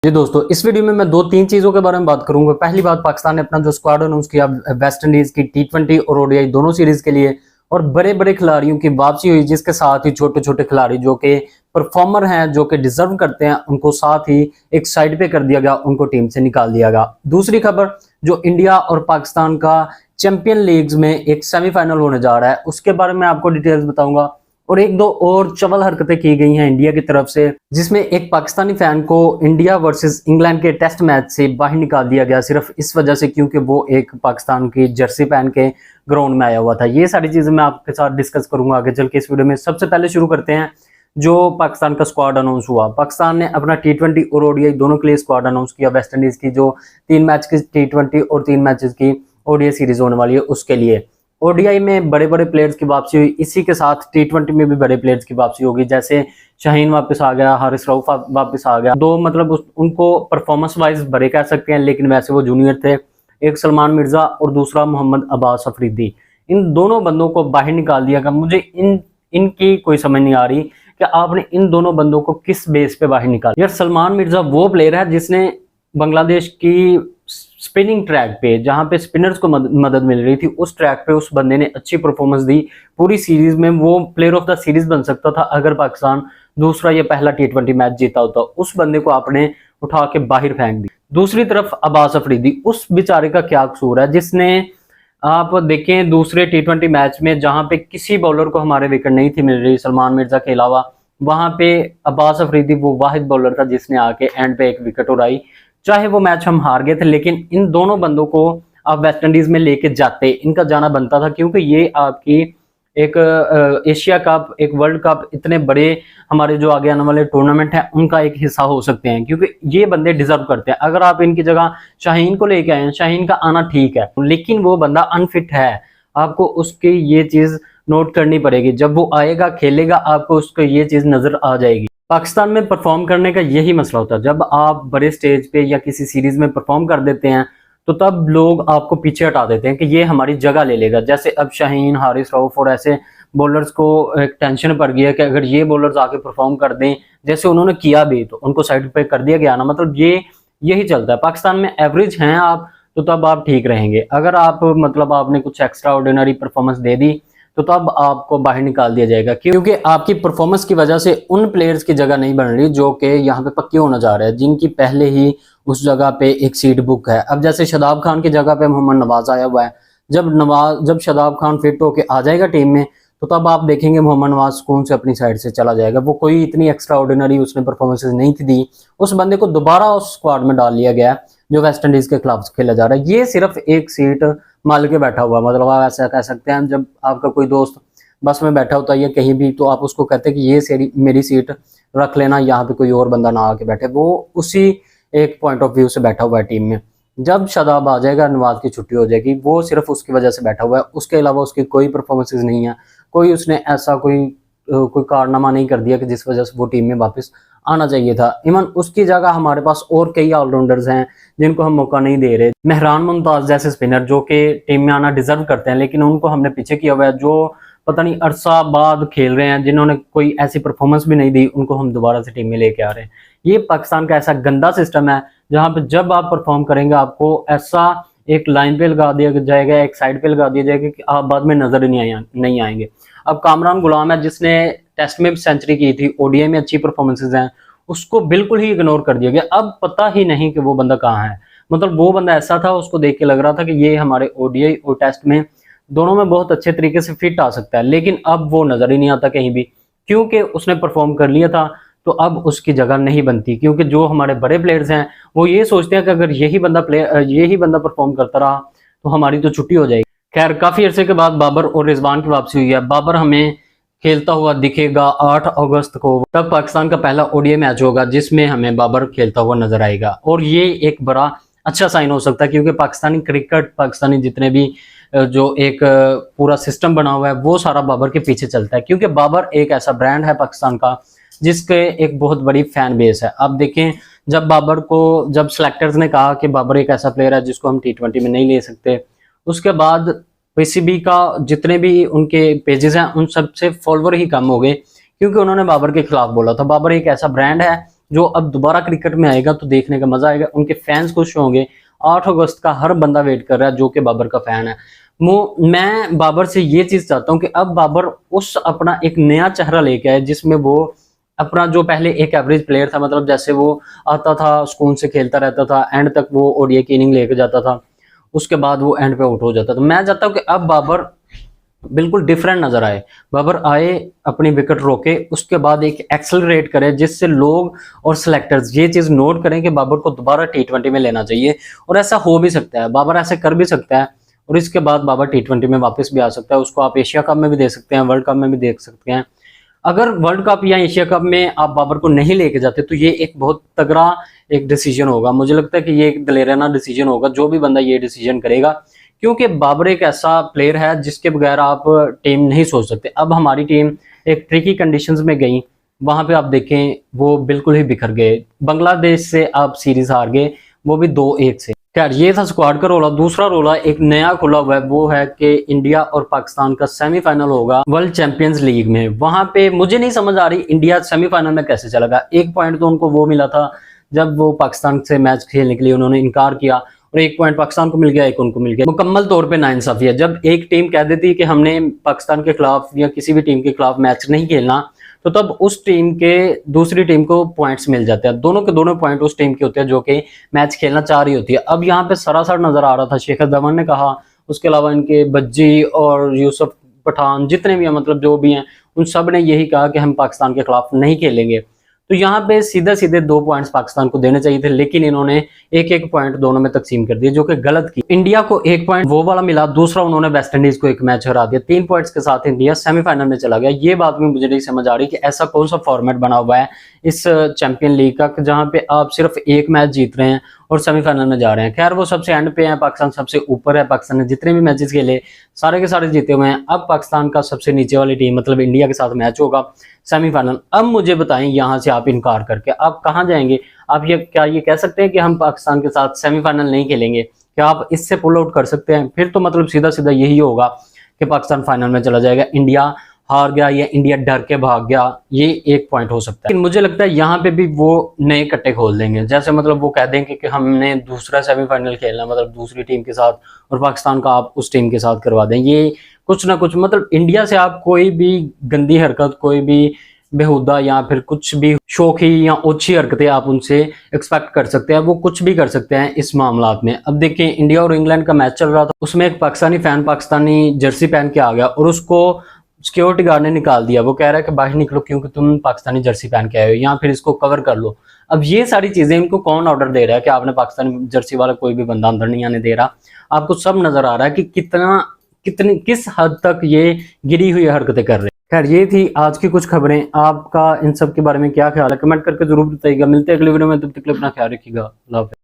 जी दोस्तों, इस वीडियो में मैं दो तीन चीजों के बारे में बात करूंगा। पहली बात, पाकिस्तान ने अपना जो स्क्वाड अनाउंस किया वेस्ट इंडीज की T20 और ओडीआई दोनों सीरीज के लिए, और बड़े बड़े खिलाड़ियों की वापसी हुई, जिसके साथ ही छोटे छोटे खिलाड़ी जो कि परफॉर्मर हैं, जो कि डिजर्व करते हैं, उनको साथ ही एक साइड पे कर दिया गया, उनको टीम से निकाल दिया गया। दूसरी खबर, जो इंडिया और पाकिस्तान का चैंपियन लीग्स में एक सेमीफाइनल होने जा रहा है, उसके बारे में आपको डिटेल्स बताऊंगा। और एक दो और चवल हरकतें की गई हैं इंडिया की तरफ से, जिसमें एक पाकिस्तानी फैन को इंडिया वर्सेस इंग्लैंड के टेस्ट मैच से बाहर निकाल दिया गया, सिर्फ इस वजह से क्योंकि वो एक पाकिस्तान की जर्सी पहन के ग्राउंड में आया हुआ था। ये सारी चीजें मैं आपके साथ डिस्कस करूंगा आगे चल के इस वीडियो में। सबसे पहले शुरू करते हैं जो पाकिस्तान का स्क्वाड अनाउंस हुआ। पाकिस्तान ने अपना T20 और ओडीआई दोनों के लिए स्क्वाड अनाउंस किया। वेस्ट इंडीज की जो 3 मैच की T20 और 3 मैचेस की ओडीआई सीरीज होने वाली है, उसके लिए ओडीआई में बड़े बड़े प्लेयर्स की वापसी हुई। इसी के साथ T20 में भी बड़े प्लेयर्स की वापसी होगी, जैसे शाहीन वापस आ गया, हारिस रऊफ वापस आ गया। दो मतलब उनको परफॉर्मेंस वाइज बड़े कह सकते हैं, लेकिन वैसे वो जूनियर थे। एक सलमान मिर्जा और दूसरा मोहम्मद अब्बास अफरीदी। इन दोनों बंदों को बाहर निकाल दिया गया। मुझे इनकी कोई समझ नहीं आ रही कि आपने इन दोनों बंदों को किस बेस पे बाहर निकाला। यार, सलमान मिर्जा वो प्लेयर है जिसने बांग्लादेश की स्पिनिंग ट्रैक पे, जहां पे स्पिनर्स को मदद मिल रही थी, उस ट्रैक पे उस बंदे ने अच्छी परफॉर्मेंस दी। पूरी सीरीज में वो प्लेयर ऑफ द सीरीज बन सकता था अगर पाकिस्तान दूसरा या पहला T20 मैच जीता होता। उस बंदे को आपने उठा के बाहर फेंक दी। दूसरी तरफ अब्बास अफरीदी, उस बेचारे का क्या कसूर है, जिसने आप देखें दूसरे T20 मैच में जहां पे किसी बॉलर को हमारे विकेट नहीं थी मिल रही सलमान मिर्जा के अलावा, वहां पे अब्बास अफरीदी वो वाहिद बॉलर था जिसने आके एंड पे एक विकेट उड़ाई। चाहे वो मैच हम हार गए थे, लेकिन इन दोनों बंदों को आप वेस्ट इंडीज में लेके जाते, इनका जाना बनता था, क्योंकि ये आपकी एक एशिया कप, एक वर्ल्ड कप, इतने बड़े हमारे जो आगे आने वाले टूर्नामेंट है उनका एक हिस्सा हो सकते हैं, क्योंकि ये बंदे डिजर्व करते हैं। अगर आप इनकी जगह शाहीन को लेके आए, शाहीन का आना ठीक है, लेकिन वो बंदा अनफिट है। आपको उसकी ये चीज नोट करनी पड़ेगी। जब वो आएगा, खेलेगा, आपको उसको ये चीज नजर आ जाएगी। पाकिस्तान में परफॉर्म करने का यही मसला होता है। जब आप बड़े स्टेज पे या किसी सीरीज में परफॉर्म कर देते हैं, तो तब लोग आपको पीछे हटा देते हैं कि ये हमारी जगह ले लेगा। जैसे अब शाहीन, हारिस रऊफ और ऐसे बॉलर्स को एक टेंशन पड़ गई है कि अगर ये बॉलर्स आके परफॉर्म कर दें, जैसे उन्होंने किया भी, तो उनको साइड पे कर दिया गया ना। मतलब यही चलता है। पाकिस्तान में एवरेज हैं आप, तो तब आप ठीक रहेंगे। अगर आप मतलब आपने कुछ एक्स्ट्रा ऑर्डिनरी परफॉर्मेंस दे दी, तो तब आपको बाहर निकाल दिया जाएगा, क्योंकि आपकी परफॉर्मेंस की वजह से उन प्लेयर्स की जगह नहीं बन रही जो कि यहाँ पे पक्के होना जा रहे हैं, जिनकी पहले ही उस जगह पे एक सीट बुक है। अब जैसे शादाब खान की जगह पे मोहम्मद नवाज आया हुआ है। जब शादाब खान फिट होके आ जाएगा टीम में, तो तब आप देखेंगे मोहम्मद नवाज सुकून से अपनी साइड से चला जाएगा। वो कोई इतनी एक्स्ट्रा ऑर्डिनरी उसने परफॉर्मेंसेज नहीं थी दी। उस बंदे को दोबारा उस स्क्वाड में डाल लिया गया जो वेस्ट इंडीज के खिलाफ खेला जा रहा है। ये सिर्फ एक सीट माल के बैठा हुआ, मतलब आप ऐसा कह सकते हैं, जब आपका कोई दोस्त बस में बैठा होता है या कहीं भी, तो आप उसको कहते हैं कि ये मेरी सीट रख लेना, यहाँ पे कोई और बंदा ना आके बैठे। वो उसी एक पॉइंट ऑफ व्यू से बैठा हुआ है टीम में। जब शादाब आ जाएगा, नवाज की छुट्टी हो जाएगी, वो सिर्फ उसकी वजह से बैठा हुआ है। उसके अलावा उसकी कोई परफॉर्मेंसेज नहीं है, कोई उसने ऐसा कोई कारनामा नहीं कर दिया कि जिस वजह से वो टीम में वापस आना चाहिए था। इवन उसकी जगह हमारे पास और कई ऑलराउंडर्स हैं जिनको हम मौका नहीं दे रहे। मेहरान मुमताज जैसे स्पिनर जो कि टीम में आना डिजर्व करते हैं, लेकिन उनको हमने पीछे किया हुआ है। जो पता नहीं अरसा बाद खेल रहे हैं, जिन्होंने कोई ऐसी परफॉर्मेंस भी नहीं दी, उनको हम दोबारा से टीम में लेके आ रहे हैं। ये पाकिस्तान का ऐसा गंदा सिस्टम है, जहां पे जब आप परफॉर्म करेंगे, आपको ऐसा एक लाइन पे लगा दिया जाएगा, एक साइड पे लगा दिया जाएगा कि आप बाद में नजर नहीं आएंगे। अब कामरान गुलाम है, जिसने टेस्ट में भी सेंचुरी की थी, ओडीआई में अच्छी परफॉर्मेंसेज हैं, उसको बिल्कुल ही इग्नोर कर दिया गया। अब पता ही नहीं कि वो बंदा कहाँ है। मतलब वो बंदा ऐसा था, उसको देख के लग रहा था कि ये हमारे ओडीआई और टेस्ट में दोनों में बहुत अच्छे तरीके से फिट आ सकता है, लेकिन अब वो नजर ही नहीं आता कहीं भी, क्योंकि उसने परफॉर्म कर लिया था। तो अब उसकी जगह नहीं बनती, क्योंकि जो हमारे बड़े प्लेयर्स हैं वो ये सोचते हैं कि अगर यही बंदा परफॉर्म करता रहा तो हमारी तो छुट्टी हो जाएगी। खैर, काफी अरसे के बाद बाबर और रिजवान की वापसी हुई है। बाबर हमें खेलता हुआ दिखेगा 8 अगस्त को। तब पाकिस्तान का पहला ओडीआई मैच होगा जिसमें हमें बाबर खेलता हुआ नजर आएगा, और ये एक बड़ा अच्छा साइन हो सकता है, क्योंकि पाकिस्तानी क्रिकेट, पाकिस्तानी जितने भी जो एक पूरा सिस्टम बना हुआ है, वो सारा बाबर के पीछे चलता है। क्योंकि बाबर एक ऐसा ब्रांड है पाकिस्तान का जिसके एक बहुत बड़ी फैन बेस है। अब देखें, जब सेलेक्टर्स ने कहा कि बाबर एक ऐसा प्लेयर है जिसको हम T20 में नहीं ले सकते, उसके बाद पीसीबी का जितने भी उनके पेजेस हैं, उन सब से फॉलोवर ही कम हो गए, क्योंकि उन्होंने बाबर के खिलाफ बोला था। बाबर एक ऐसा ब्रांड है जो अब दोबारा क्रिकेट में आएगा तो देखने का मजा आएगा, उनके फैंस खुश होंगे। 8 अगस्त का हर बंदा वेट कर रहा है जो कि बाबर का फैन है। मैं बाबर से ये चीज चाहता हूँ कि अब बाबर उस अपना एक नया चेहरा लेके आए, जिसमें वो अपना जो पहले एक एवरेज प्लेयर था, मतलब जैसे वो आता था सुकून से खेलता रहता था, एंड तक वो ओडीआई की इनिंग लेके जाता था, उसके बाद वो एंड पे आउट हो जाता था। मैं चाहता हूँ कि अब बाबर बिल्कुल डिफरेंट नजर आए, बाबर आए, अपनी विकेट रोके, उसके बाद एक एक्सेलरेट करे, जिससे लोग और सिलेक्टर्स ये चीज नोट करें कि बाबर को दोबारा टी20 में लेना चाहिए। और ऐसा हो भी सकता है, बाबर ऐसे कर भी सकता है, और इसके बाद बाबर टी20 में वापस भी आ सकता है। उसको आप एशिया कप में भी देख सकते हैं, वर्ल्ड कप में भी देख सकते हैं। अगर वर्ल्ड कप या एशिया कप में आप बाबर को नहीं लेके जाते तो ये एक बहुत तगड़ा एक डिसीजन होगा। मुझे लगता है कि ये एक दलेराना डिसीजन होगा जो भी बंदा ये डिसीजन करेगा, क्योंकि बाबर एक ऐसा प्लेयर है जिसके बगैर आप टीम नहीं सोच सकते। अब हमारी टीम एक ट्रिकी कंडीशंस में गई, वहां पे आप देखें वो बिल्कुल ही बिखर गए, बांग्लादेश से आप सीरीज हार गए, वो भी 2-1 से। खैर ये था स्क्वाड का रोला। दूसरा रोला एक नया खुला हुआ है, वो है कि इंडिया और पाकिस्तान का सेमीफाइनल होगा वर्ल्ड चैंपियंस लीग में। वहां पे मुझे नहीं समझ आ रही इंडिया सेमीफाइनल में कैसे चला गया। 1 पॉइंट तो उनको वो मिला था जब वो पाकिस्तान से मैच खेलने के लिए उन्होंने इनकार किया, और 1 पॉइंट पाकिस्तान को मिल गया, 1 उनको मिल गया। मुकम्मल तौर पे नाइंसाफी है। जब एक टीम कह देती है कि हमने पाकिस्तान के खिलाफ या किसी भी टीम के खिलाफ मैच नहीं खेलना, तो तब उस टीम के दूसरी टीम को पॉइंट्स मिल जाते हैं। दोनों के दोनों पॉइंट उस टीम के होते हैं जो कि मैच खेलना चाह रही होती है। अब यहाँ पे सरासर नजर आ रहा था, शेखर धवन ने कहा, उसके अलावा इनके बज्जी और यूसुफ पठान जितने भी हैं, मतलब जो भी हैं, उन सब ने यही कहा कि हम पाकिस्तान के खिलाफ नहीं खेलेंगे। तो यहाँ पे सीधे सीधे 2 पॉइंट्स पाकिस्तान को देने चाहिए थे, लेकिन इन्होंने 1-1 पॉइंट दोनों में तकसीम कर दिए, जो कि गलत की। इंडिया को 1 पॉइंट वो वाला मिला, दूसरा उन्होंने वेस्ट इंडीज को 1 मैच हरा दिया। 3 पॉइंट्स के साथ इंडिया सेमीफाइनल में चला गया। ये बात भी मुझे नहीं समझ आ रही कि ऐसा कौन सा फॉर्मेट बना हुआ है इस चैंपियन लीग का, जहां पे आप सिर्फ 1 मैच जीत रहे हैं और सेमीफाइनल में जा रहे हैं। खैर वो सबसे एंड पे है, पाकिस्तान सबसे ऊपर है। पाकिस्तान ने जितने भी मैचेस खेले सारे के सारे जीते हुए हैं। अब पाकिस्तान का सबसे नीचे वाली टीम मतलब इंडिया के साथ मैच होगा सेमीफाइनल। अब मुझे बताएं, यहाँ से आप इनकार करके आप कहाँ जाएंगे? आप क्या ये कह सकते हैं कि हम पाकिस्तान के साथ सेमीफाइनल नहीं खेलेंगे? क्या आप इससे पुल आउट कर सकते हैं? फिर तो मतलब सीधा सीधा यही होगा कि पाकिस्तान फाइनल में चला जाएगा, इंडिया हार गया या इंडिया डर के भाग गया, ये 1 पॉइंट हो सकता है। लेकिन मुझे लगता है यहाँ पे भी वो नए कट्टे खोल देंगे, जैसे मतलब वो कह देंगे कि हमने दूसरा सेमीफाइनल खेलना, मतलब दूसरी टीम के साथ, और पाकिस्तान का आप उस टीम के साथ करवा दें। ये कुछ ना कुछ मतलब इंडिया से आप कोई भी गंदी हरकत, कोई भी बेहुदा या फिर कुछ भी शौकी या ओछी हरकतें आप उनसे एक्सपेक्ट कर सकते हैं। वो कुछ भी कर सकते हैं इस मामलात में। अब देखिए इंडिया और इंग्लैंड का मैच चल रहा था, उसमें एक पाकिस्तानी फैन पाकिस्तानी जर्सी पहन के आ गया और उसको सिक्योरिटी गार्ड ने निकाल दिया। वो कह रहा है कि बाहर निकलो क्योंकि तुम पाकिस्तानी जर्सी पहन के आए हो, या फिर इसको कवर कर लो। अब ये सारी चीजें इनको कौन ऑर्डर दे रहा है कि आपने पाकिस्तानी जर्सी वाला कोई भी बंदा अंदर नहीं आने दे रहा? आपको सब नजर आ रहा है कि किस हद तक ये गिरी हुई हरकतें कर रहे हैं। खैर ये थी आज की कुछ खबरें। आपका इन सब के बारे में क्या ख्याल है? कमेंट करके जरूर बताइएगा। मिलते हैं अगली वीडियो में, तब तक के लिए अपना ख्याल रखिएगा। अल्लाह हाफ़िज़।